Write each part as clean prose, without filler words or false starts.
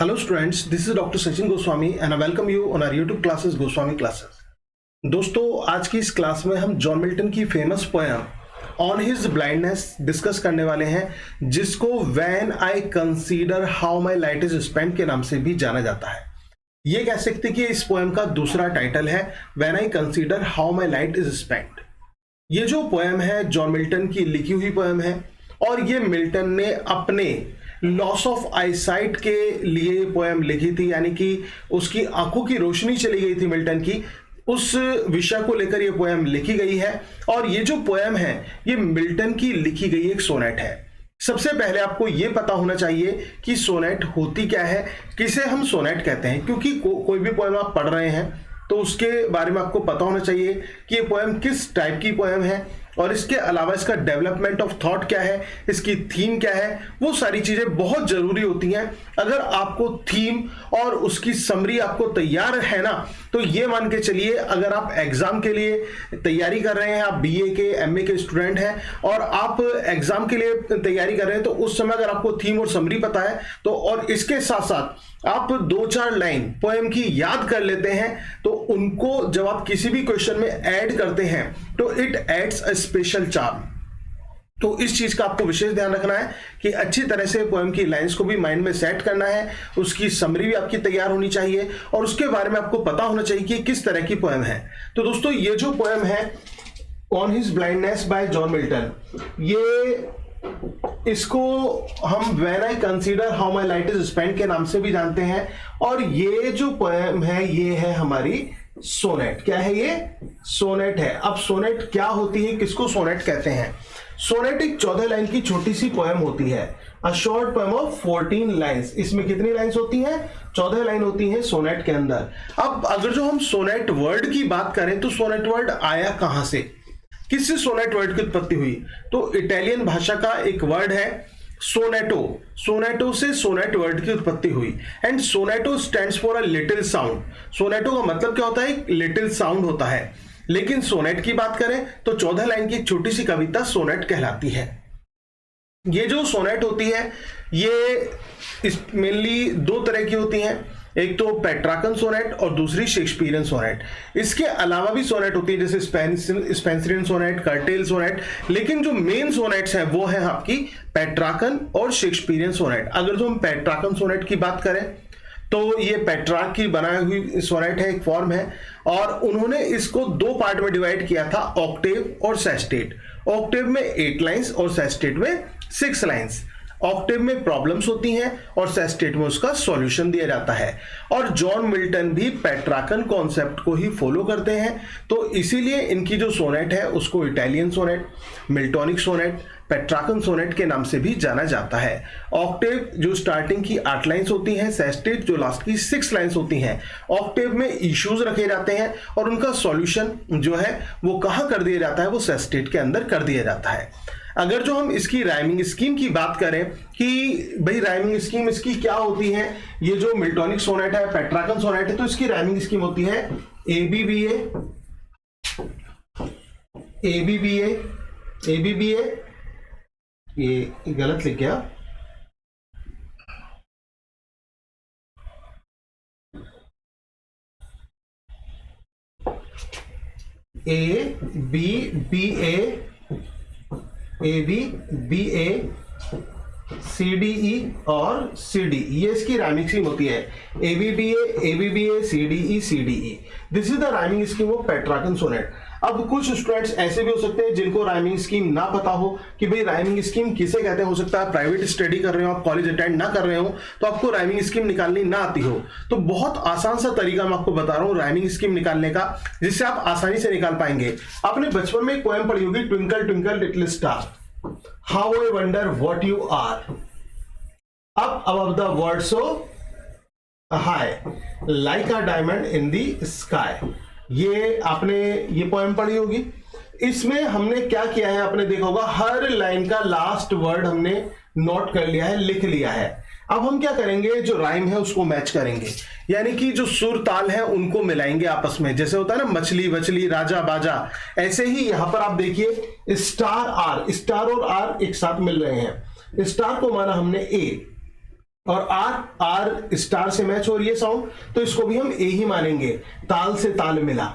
Hello students, this is Dr. Sachin Goswami and I welcome you on our YouTube classes Goswami Classes। दोस्तों आज की इस class में हम जॉन मिल्टन की famous poem on his blindness discuss करने वाले हैं, जिसको when I consider how my light is spent के नाम से भी जाना जाता है। ये कह सकते कि इस पोएम का दूसरा टाइटल है when I consider how my light is spent. ये जो पोएम है जॉन मिल्टन की लिखी हुई पोएम है और ये मिल्टन ने अपने लॉस ऑफ आईसाइट के लिए पोएम लिखी थी, यानी कि उसकी आंखों की रोशनी चली गई थी मिल्टन की, उस विषय को लेकर ये पोएम लिखी गई है। और ये जो पोएम है ये मिल्टन की लिखी गई एक सोनेट है। सबसे पहले आपको ये पता होना चाहिए कि सोनेट होती क्या है, किसे हम सोनेट कहते हैं, क्योंकि कोई भी पोएम आप पढ़ रहे हैं तो उसके बारे में आपको पता होना चाहिए कि ये पोएम किस टाइप की पोएम है और इसके अलावा इसका डेवलपमेंट ऑफ थॉट क्या है, इसकी थीम क्या है, वो सारी चीजें बहुत जरूरी होती हैं। अगर आपको थीम और उसकी समरी आपको तैयार है ना, तो ये मान के चलिए अगर आप एग्जाम के लिए तैयारी कर रहे हैं, आप बीए के एमए के स्टूडेंट हैं और आप एग्जाम के लिए तैयारी कर रहे हैं, तो उस समय अगर आपको थीम और समरी पता है तो और इसके साथ साथ आप 2-4 लाइन पोएम की याद कर लेते हैं, तो उनको जब आप किसी भी क्वेश्चन में ऐड करते हैं तो it adds a special charm. तो इस चीज का आपको विशेष ध्यान रखना है कि अच्छी तरह से पोएम की लाइंस को भी माइंड में सेट करना है, उसकी समरी भी आपकी तैयार होनी चाहिए और उसके बारे में आपको पता होना चाहिए कि किस तरह की पोएम है। तो दोस्तों ये जो पोएम है on his blindness bye John Milton, ये इसको हम when I consider how my light is spent के नाम से भी जानते हैं। और ये जो पोएम है ये है हमारी सोनेट। क्या है ये? सोनेट है। अब सोनेट क्या होती है, किसको सोनेट कहते हैं? सोनेट एक 14 लाइन की छोटी सी पोएम होती है, a short poem of 14 lines. इसमें कितनी लाइन्स होती हैं? 14 लाइन होती हैं सोनेट के अंदर। अब अगर जो हम सोनेट वर्ड की बात करें तो सोनेट वर्ड आया कहां से, किससे सोनेट वर्ड की उत्पत्ति हुई? तो इटालियन भाषा का एक वर्ड है सोनेटो, सोनेटो से सोनेट वर्ड की उत्पत्ति हुई। And sonetto stands for a little sound. Sonetto का मतलब क्या होता है? लिटिल साउंड होता है। लेकिन सोनेट की बात करें तो 14 लाइन की छोटी सी कविता सोनेट कहलाती है। ये जो सोनेट होती है ये मेनली 2 तरह की होती हैं, एक तो पेट्राकन सोनेट और दूसरी शेक्सपियरियन सोनेट। इसके अलावा भी सोनेट होती है जैसे स्पेंसरियन सोनेट, कर्टेल सोनेट, लेकिन जो मेन सोनेट्स हैं वो है आपकी पेट्राकन और शेक्सपियरियन सोनेट। अगर जो हम पेट्राकन सोनेट की बात करें तो ये पेट्रार्क की बनाई हुई सोनेट है, एक फॉर्म है, और उन्होंने इसको 2 पार्ट में डिवाइड किया था, ऑक्टेव और सेस्टेट। ऑक्टेव में 8 लाइन्स और सेस्टेट में 6 लाइन्स। ऑक्टेव में प्रॉब्लम्स होती हैं और सेस्टेट में उसका सॉल्यूशन दिया जाता है। और जॉन मिल्टन भी पेट्राकन कॉन्सेप्ट को ही फॉलो करते हैं, तो इसीलिए इनकी जो सोनेट है उसको Italian sonnet, Miltonic sonnet, Petrarchan sonnet के नाम से भी जाना जाता है। ऑक्टेव जो स्टार्टिंग की 8 लाइन्स होती हैं, सेस्टेट जो लास्ट की 6 लाइन्स होती हैं। ऑक्टेव में इश्यूज रखे जाते हैं और उनका सॉल्यूशन जो है वो कहाँ कर दिया जाता है? वो सेस्टेट के अंदर कर दिया जाता है। अगर जो हम इसकी राइमिंग स्कीम की बात करें कि भाई राइमिंग स्कीम इसकी क्या होती है, ये जो मिल्टोनिक सोनेट है, पेट्राकन सोनेट है, तो इसकी राइमिंग स्कीम होती है ABBA, ABBA, ABBA, ये गलत लिख गया, ABBA, ABBA, CDE और CDE, ये इसकी राइमिंग स्कीम होती है। ABBA, ABBA, CDE, CDE, this is the rhyming scheme of Petrarchan sonnet. अब कुछ स्टूडेंट्स ऐसे भी हो सकते हैं जिनको राइमिंग स्कीम ना पता हो कि भाई राइमिंग स्कीम किसे कहते हैं। हो सकता है प्राइवेट स्टडी कर रहे हो, आप कॉलेज अटेंड ना कर रहे हो, तो आपको राइमिंग स्कीम निकालनी ना आती हो, तो बहुत आसान सा तरीका मैं आपको बता रहा हूँ राइमिंग स्कीम निकालने का, जिससे आप आसानी से निकाल पाएंगे। आपने बचपन में एक पोएम पढ़ी होगी, twinkle twinkle little star, how I wonder what you are, up above the world so high, like a diamond in the sky. ये आपने ये पोएम पढ़ी होगी। इसमें हमने क्या किया है, आपने देखा होगा हर लाइन का लास्ट वर्ड हमने नोट कर लिया है, लिख लिया है। अब हम क्या करेंगे, जो राइम है उसको मैच करेंगे, यानी कि जो सुर ताल है उनको मिलाएंगे आपस में। जैसे होता है ना मछली वचली राजा बाजा, ऐसे ही यहां पर आप देखिए स्टार आर, स्टार और आर एक साथ मिल रहे हैं। स्टार को माना हमने ए, और आर स्टार से मैच हो रही है साउंड, तो इसको भी हम ए ही मानेंगे। ताल से ताल मिला,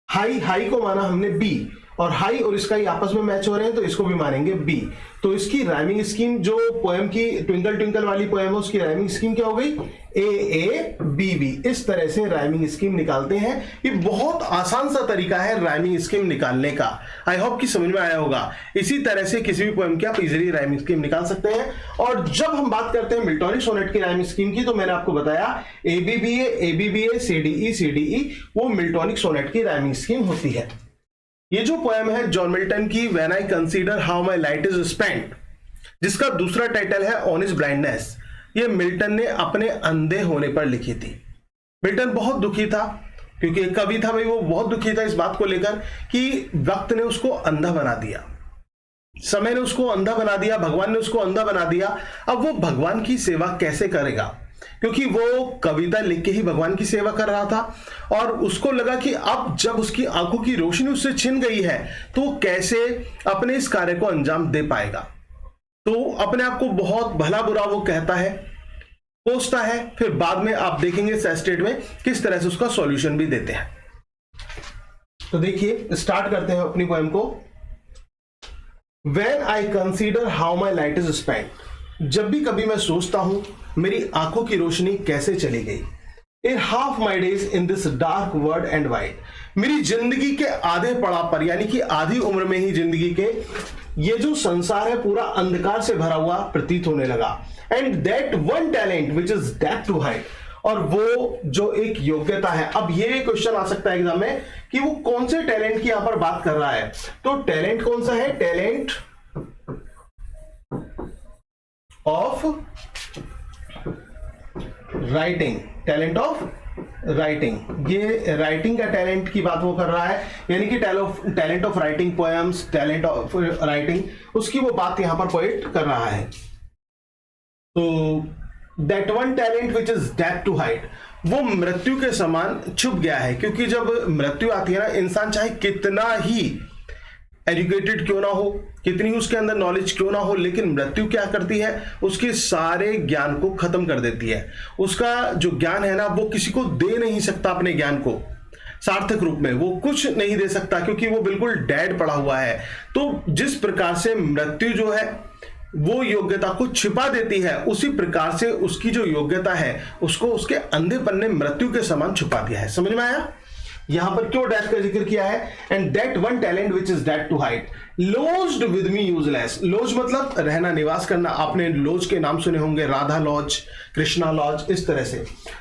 हाई को माना हमने बी, और हाई और इसका ही आपस में मैच हो रहे हैं तो इसको भी मानेंगे बी। तो इसकी राइमिंग स्कीम, जो पोएम की ट्विंकल ट्विंकल वाली पोएम है, उसकी राइमिंग स्कीम क्या हो गई? A B B. इस तरह से राइमिंग स्कीम निकालते हैं। ये बहुत आसान सा तरीका है राइमिंग स्कीम निकालने का। आई होप कि समझ में आया होगा। इसी तरह से किसी भी पोएम की आप इजीली राइमिंग स्कीम निकाल सकते हैं। और जब हम बात करते हैं मिल्टॉनिक सोनेट की राइमिंग स्कीम की, तो मैंने आपको बताया ABBA CDE वो मिल्टॉनिक सोनेट की राइमिंग स्कीम होती है। ये जो पोएम है जॉन मिल्टन की, when I consider how my light is spent, जिसका दूसरा टाइटल है ऑन हिज ब्लाइंडनेस, ये मिल्टन ने अपने अंधे होने पर लिखी थी। मिल्टन बहुत दुखी था, क्योंकि एक कवि था भाई, वो बहुत दुखी था इस बात को लेकर कि वक्त ने उसको अंधा बना दिया, समय ने उसको अंधा बना दिया, भगवान ने उसको अंधा बना दिया। अब वो भगवान की सेवा कैसे करेगा, क्योंकि वो कविता लिख के ही भगवान की सेवा कर रहा था, और उसको लगा कि अब जब उसकी आंखों की रोशनी उससे छिन गई है तो वो कैसे अपने इस कार्य को अंजाम दे पाएगा। तो अपने आप को बहुत भला बुरा वो कहता है, कोसता है, फिर बाद में आप देखेंगे सेस्टेट में किस तरह से उसका सॉल्यूशन भी देते हैं। तो देखिए, स्टार्ट करते हैं अपनी पोएम को। When I consider how my light is spent, जब भी कभी मैं सोचता हूं मेरी आंखों की रोशनी कैसे चली गई। In half my days in this dark world and wide, मेरी जिंदगी के आधे पड़ाव पर, यानी कि आधी उम्र में ही जिंदगी के ये जो संसार है पूरा अंधकार से भरा हुआ प्रतीत होने लगा। And that one talent which is that to hide, और वो जो एक योग्यता है। अब ये क्वेश्चन आ सकता है एग्जाम में कि वो कौन से टैलेंट की यहां पर बात कर रहा है। तो टैलेंट कौन सा है? Talent of writing, talent of writing. ये राइटिंग का टैलेंट की बात वो कर रहा है, यानी कि talent of writing poems, talent of writing, उसकी वो बात यहां पर पोएट कर रहा है। तो that one talent which is death to hide, वो मृत्यु के समान छुप गया है। क्योंकि जब मृत्यु आती है ना, इंसान चाहे कितना ही एजुकेटेड क्यों ना हो, कितनी उसके अंदर नॉलेज क्यों ना हो, लेकिन मृत्यु क्या करती है? उसके सारे ज्ञान को खत्म कर देती है। उसका जो ज्ञान है ना, वो किसी को दे नहीं सकता, अपने ज्ञान को सार्थक रूप में वो कुछ नहीं दे सकता, क्योंकि वो बिल्कुल डेड पड़ा हुआ है। तो जिस प्रकार से मृत्यु जो है वो योग्यता को छिपा देती है, उसी प्रकार से उसकी जो योग्यता है उसको उसके अंधेपन ने मृत्यु के समान छुपा दिया है। समझ में आया? यहां पर क्यों डेथ का जिक्र किया है? And that one talent which is death to hide, lodged with me useless. Lodge मतलब रहना, निवास करना। आपने लॉज के नाम सुने होंगे, राधा लॉज, कृष्णा लॉज, इस तरह से।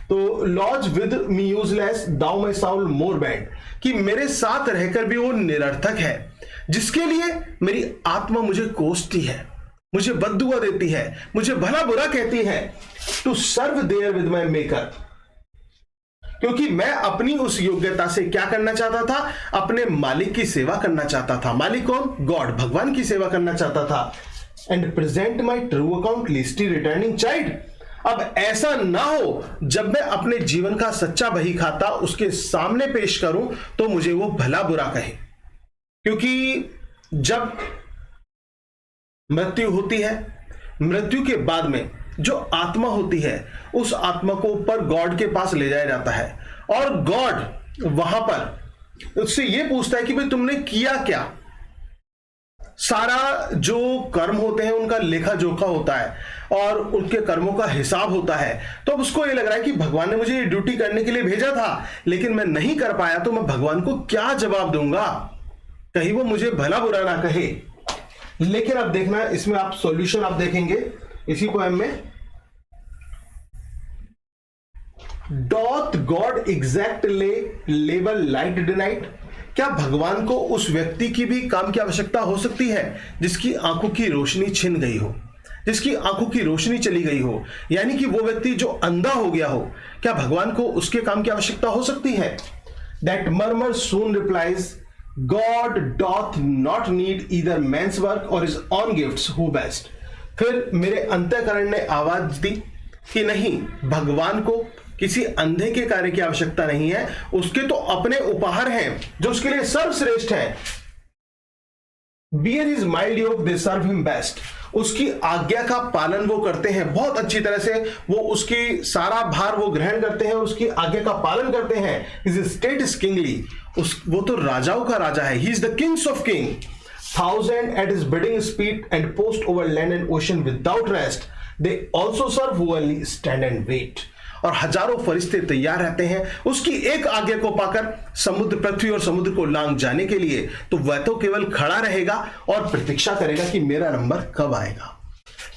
तो lodge with me useless, though my soul more bad, कि मेरे साथ रहकर भी वो निरर्थक है, जिसके लिए मेरी आत्मा मुझे कोसती है, मुझे बद्दुआ देती है, मुझे भला बुरा कहती है। To serve therewith my maker, क्योंकि मैं अपनी उस योग्यता से क्या करना चाहता था? अपने मालिक की सेवा करना चाहता था। मालिक कौन? गॉड, भगवान की सेवा करना चाहता था। And present my true account lest he returning chide, अब ऐसा ना हो जब मैं अपने जीवन का सच्चा बही खाता उसके सामने पेश करूं तो मुझे वो भला बुरा कहे। क्योंकि जब मृत्यु होती है, मृत्यु के बाद में जो आत्मा होती है, उस आत्मा को ऊपर गॉड के पास ले जाया जाता है, और गॉड वहां पर उससे यह पूछता है कि भाई तुमने किया क्या। सारा जो कर्म होते हैं उनका लेखा जोखा होता है और उनके कर्मों का हिसाब होता है। तो अब उसको ये लग रहा है कि भगवान ने मुझे ये ड्यूटी करने के लिए भेजा था, लेकिन मैं नहीं कर पाया, तो मैं भगवान को क्या जवाब दूंगा? कहीं वो मुझे भला बुरा ना कहे। लेकिन अब देखना, इसमें आप सॉल्यूशन आप देखेंगे इसी पोएम में। Doth God exactly level light deny it, क्या भगवान को उस व्यक्ति की भी काम की आवश्यकता हो सकती है जिसकी आंखों की रोशनी छिन गई हो, जिसकी आंखों की रोशनी चली गई हो, यानी कि वो व्यक्ति जो अंधा हो गया हो, क्या भगवान को उसके काम की आवश्यकता हो सकती है? That murmur soon replies, God doth not need either man's work or his own gifts who best. फिर मेरे अंतःकरण ने आवाज दी कि नहीं, भगवान को किसी अंधे के कार्य की आवश्यकता नहीं है, उसके तो अपने उपहार हैं जो उसके लिए सर्वश्रेष्ठ है। Bear his mild yoke, they serve him best. उसकी आज्ञा का पालन वो करते हैं बहुत अच्छी तरह से, वो उसकी सारा भार वो ग्रहण करते हैं, उसकी आज्ञा का पालन करते हैं। हिज स्टेट इज किंगली, वो तो राजाओं का राजा है। He is the Kings of king, 1000 at his bidding speed and post over land and ocean without rest. They also serve who only stand and wait. और हजारों फरिश्ते तैयार रहते हैं उसकी एक आज्ञा को पाकर समुद्र, पृथ्वी और समुद्र को लांघ जाने के लिए। तो वह तो केवल खड़ा रहेगा और प्रतीक्षा करेगा कि मेरा नंबर कब आएगा।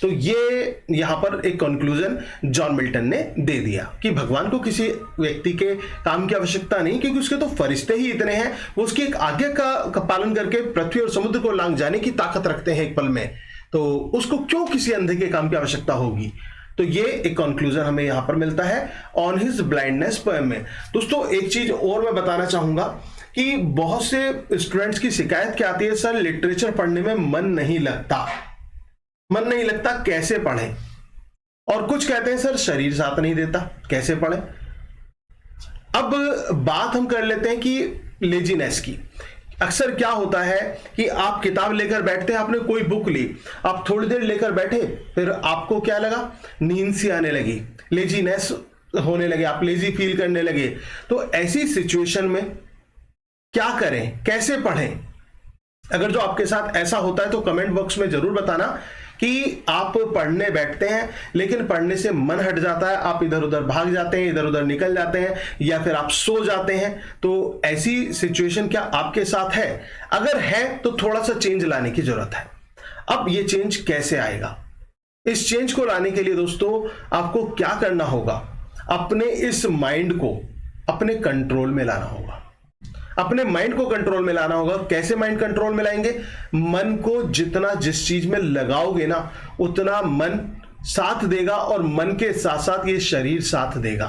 तो ये यहां पर एक कंक्लूजन जॉन मिल्टन ने दे दिया कि भगवान को किसी व्यक्ति के काम की आवश्यकता नहीं, क्योंकि उसके तो फरिश्ते ही इतने हैं, वो उसकी एक आज्ञा का पालन करके पृथ्वी और समुद्र को लांघ जाने की ताकत रखते हैं एक पल में। तो उसको क्यों किसी अंधे के काम की आवश्यकता होगी। तो ये एक कंक्लूजन हमें यहां पर मिलता है ऑन हिज ब्लाइंडनेस पोएम में। दोस्तों एक चीज और मैं बताना चाहूंगा कि बहुत से स्टूडेंट्स की शिकायत क्या आती है, सर लिटरेचर पढ़ने में मन नहीं लगता, कैसे पढ़ें। और कुछ कहते हैं सर शरीर साथ नहीं देता, कैसे पढ़ें। अब बात हम कर लेते हैं कि लेजीनेस की। अक्सर क्या होता है कि आप किताब लेकर बैठते हैं, आपने कोई बुक ली, आप थोड़ी देर लेकर बैठे, फिर आपको क्या लगा, नींद सी आने लगी, लेजीनेस होने लगे, आप लेजी फील करने लगे। तो ऐसी सिचुएशन में क्या करें, कैसे पढ़ें। अगर जो आपके साथ ऐसा होता है तो कमेंट बॉक्स में जरूर बताना कि आप पढ़ने बैठते हैं लेकिन पढ़ने से मन हट जाता है, आप इधर उधर भाग जाते हैं, इधर उधर निकल जाते हैं, या फिर आप सो जाते हैं। तो ऐसी सिचुएशन क्या आपके साथ है? अगर है तो थोड़ा सा चेंज लाने की जरूरत है। अब ये चेंज कैसे आएगा? इस चेंज को लाने के लिए दोस्तों आपको क्या करना होगा, अपने इस माइंड को अपने कंट्रोल में लाना होगा। अपने माइंड को कंट्रोल में लाना होगा। कैसे माइंड कंट्रोल में लाएंगे? मन को जितना जिस चीज में लगाओगे ना, उतना मन साथ देगा और मन के साथ साथ ये शरीर साथ देगा।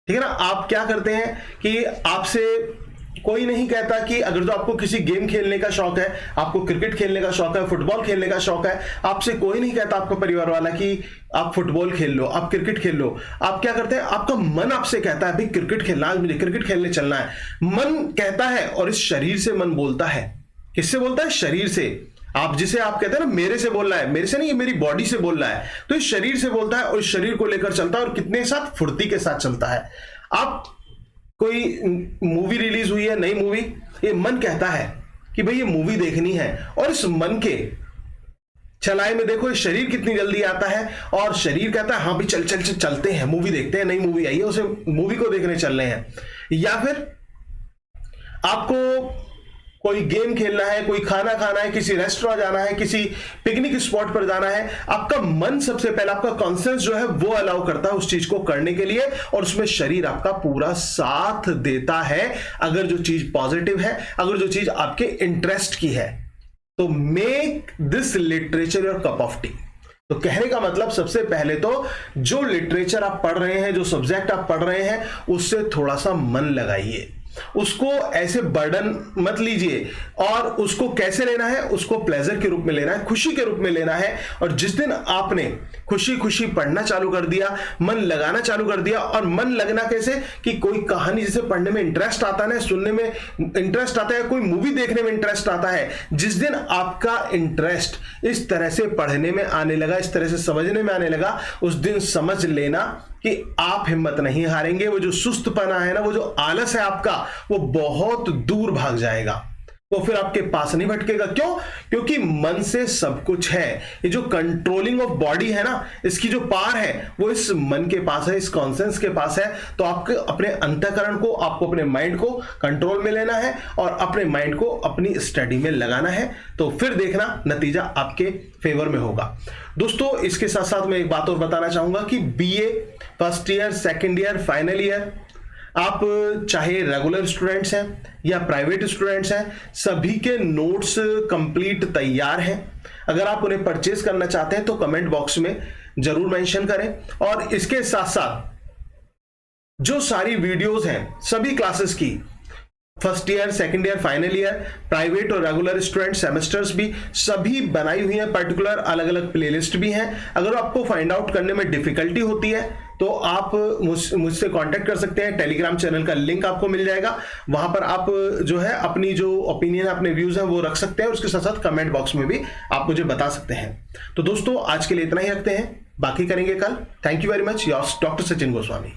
ठीक है ना। आप क्या करते हैं कि आपसे कोई नहीं कहता कि अगर जो आपको किसी गेम खेलने का शौक है, आपको क्रिकेट खेलने का शौक है, फुटबॉल खेलने का शौक है, आपसे कोई नहीं कहता, आपका परिवार वाला, कि आप फुटबॉल खेल लो, आप क्रिकेट खेल लो। आप क्या करते हैं, आपका मन आपसे कहता है भाई क्रिकेट खेलना, आज मुझे क्रिकेट खेलने चलना है। मन कहता है और इस शरीर से मन बोलता है। किससे बोलता है? शरीर से। आप जिसे आप कहते हैं ना मेरे से बोल रहा है, मेरे से नहीं, ये मेरी बॉडी से बोल रहा है। तो इस शरीर से बोलता है और इस शरीर को लेकर चलता है, और कितने साथ, फुर्ती के साथ चलता है। आप कोई मूवी रिलीज हुई है, नई मूवी, ये मन कहता है कि भाई ये मूवी देखनी है, और इस मन के चलाए में देखो इस शरीर कितनी जल्दी आता है, और शरीर कहता है हाँ भाई चल चल चल चलते हैं, मूवी देखते हैं, नई मूवी आई है, उसे मूवी को देखने चल रहे हैं। या फिर आपको कोई गेम खेलना है, कोई खाना खाना है, किसी रेस्टोरेंट जाना है, किसी पिकनिक स्पॉट पर जाना है, आपका मन सबसे पहले, आपका कॉन्शियस जो है वो अलाउ करता है उस चीज को करने के लिए, और उसमें शरीर आपका पूरा साथ देता है। अगर जो चीज पॉजिटिव है, अगर जो चीज आपके इंटरेस्ट की है, तो make this literature your cup of T. तो कहने का मतलब सबसे पहले तो जो लिटरेचर आप पढ़ रहे हैं, जो सब्जेक्ट आप पढ़ रहे हैं, उससे थोड़ा सा मन लगाइए, उसको ऐसे बर्डन मत लीजिए। और उसको कैसे लेना है? उसको प्लेजर के रूप में लेना है, खुशी के रूप में लेना है। और जिस दिन आपने खुशी खुशी पढ़ना चालू कर दिया, मन लगाना चालू कर दिया, और मन लगना कैसे कि कोई कहानी जैसे पढ़ने में इंटरेस्ट आता है, सुनने में इंटरेस्ट आता है, कोई मूवी देखने में इंटरेस्ट आता है, जिस दिन आपका इंटरेस्ट इस तरह से पढ़ने में आने लगा, इस तरह से समझने में आने लगा, उस दिन समझ लेना कि आप हिम्मत नहीं हारेंगे। वो जो सुस्तपना है ना, वो जो आलस है आपका, वो बहुत दूर भाग जाएगा, वो फिर आपके पास नहीं भटकेगा। क्यों? क्योंकि मन से सब कुछ है। ये जो कंट्रोलिंग ऑफ बॉडी है ना, इसकी जो पावर है वो इस मन के पास है, इस कॉन्शियस के पास है। तो आपके अपने अंतःकरण को, आपको अपने माइंड को कंट्रोल में लेना है और अपने माइंड को अपनी स्टडी में लगाना है। तो फिर देखना नतीजा आपके फेवर में होगा। दोस्तों इसके साथ साथ मैं एक बात और बताना चाहूंगा कि BA first year, second year, final year, आप चाहे रेगुलर स्टूडेंट्स हैं या प्राइवेट स्टूडेंट्स हैं, सभी के नोट्स कंप्लीट तैयार हैं। अगर आप उन्हें परचेज करना चाहते हैं तो कमेंट बॉक्स में जरूर मेंशन करें। और इसके साथ साथ जो सारी वीडियोस हैं सभी क्लासेस की, first year, second year, final year, private और रेगुलर स्टूडेंट, सेमेस्टर्स भी सभी बनाई हुई हैं, पर्टिकुलर अलग अलग प्लेलिस्ट भी हैं। अगर आपको फाइंड आउट करने में डिफिकल्टी होती है तो आप मुझसे कांटेक्ट कर सकते हैं। टेलीग्राम चैनल का लिंक आपको मिल जाएगा, वहां पर आप जो है अपनी जो ओपिनियन, अपने व्यूज हैं वो रख सकते हैं, उसके साथ साथ कमेंट बॉक्स में भी आप मुझे बता सकते हैं। तो दोस्तों आज के लिए इतना ही रखते हैं, बाकी करेंगे कल। Thank you very much, yours doctor Sachin Goswami.